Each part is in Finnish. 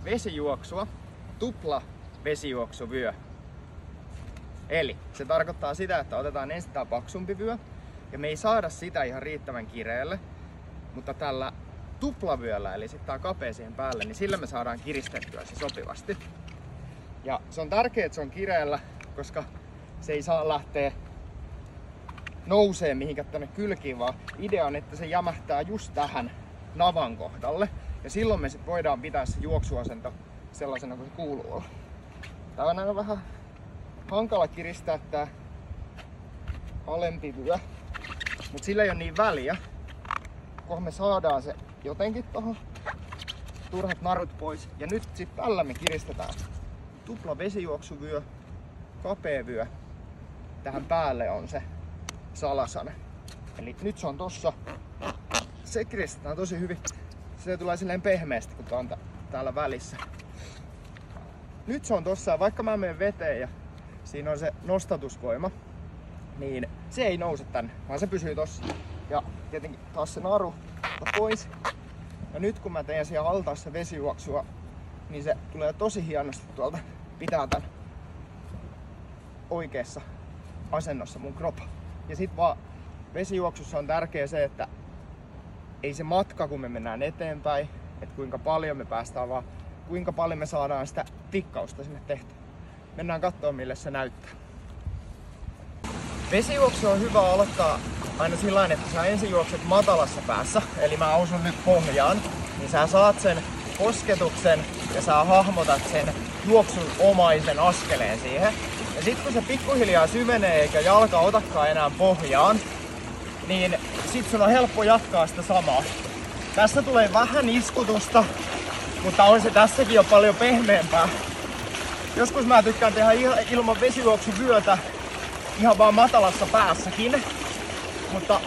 vesijuoksua, tupla vesijuoksuvyö. Eli se tarkoittaa sitä, että otetaan ensin tää paksumpi vyö ja me ei saada sitä ihan riittävän kireelle, mutta tällä tuplavyöllä, eli sitten tää kapea siihen päälle, niin sillä me saadaan kiristettyä se sopivasti. Ja se on tärkeää, että se on kireellä, koska se ei saa lähteä nousee mihinkään tänne kylkiin, vaan idea on, että se jämähtää just tähän navan kohdalle. Ja silloin me sit voidaan pitää se juoksuasento sellaisena kuin se kuuluu olla. Tää on aina vähän hankala kiristää tää alempi vyö, mutta sillä ei ole niin väliä, kunhan me saadaan se jotenkin tohon turhat narut pois. Ja nyt sit tällä me kiristetään tupla vesijuoksuvyö, kapea vyö. Tähän päälle on se salasana. Eli nyt se on tossa. Se kiristetään tosi hyvin. Se tulee silleen pehmeästi, kun tää on täällä välissä. Nyt se on tossa, ja vaikka mä menen veteen ja siinä on se nostatusvoima, niin se ei nouse tänne, vaan se pysyy tossa. Ja tietenkin taas se naru pois. Ja nyt kun mä teen siellä altaassa vesijuoksua, niin se tulee tosi hienosti tuolta pitää tän oikeassa asennossa mun kropa. Ja sit vaan vesijuoksussa on tärkeää se, että ei se matka kun me mennään eteenpäin, että kuinka paljon me päästään, vaan kuinka paljon me saadaan sitä tikkausta sinne tehtyä. Mennään katsomaan mille se näyttää. Vesijuoksu on hyvä aloittaa aina sillain, että sä ensin juokset matalassa päässä, eli mä osun nyt pohjaan, niin sä saat sen kosketuksen ja sä hahmotat sen juoksun omaisen askeleen siihen. Ja sit kun se pikkuhiljaa syvenee eikä jalka otakaan enää pohjaan, niin sit sun on helppo jatkaa sitä samaa. Tässä tulee vähän iskutusta, mutta on se tässäkin jo paljon pehmeämpää. Joskus mä tykkään tehdä ilman vesijuoksuvyötä ihan vaan matalassa päässäkin, mutta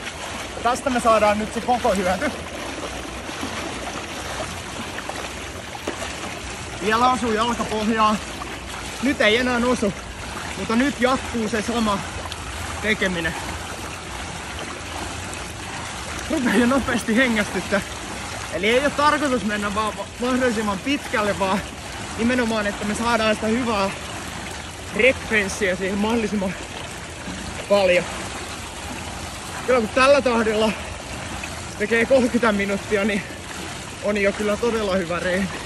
tästä me saadaan nyt se koko hyöty. Vielä osuu jalkapohjaan. Nyt ei enää osu, mutta nyt jatkuu se sama tekeminen. Rupeaa jo nopeasti hengästyttää. Eli ei ole tarkoitus mennä vaan mahdollisimman pitkälle, vaan nimenomaan, että me saadaan sitä hyvää frekvenssiä siihen mahdollisimman paljon. Kyllä kun tällä tahdilla tekee 30 minuuttia, niin on jo kyllä todella hyvä reeni.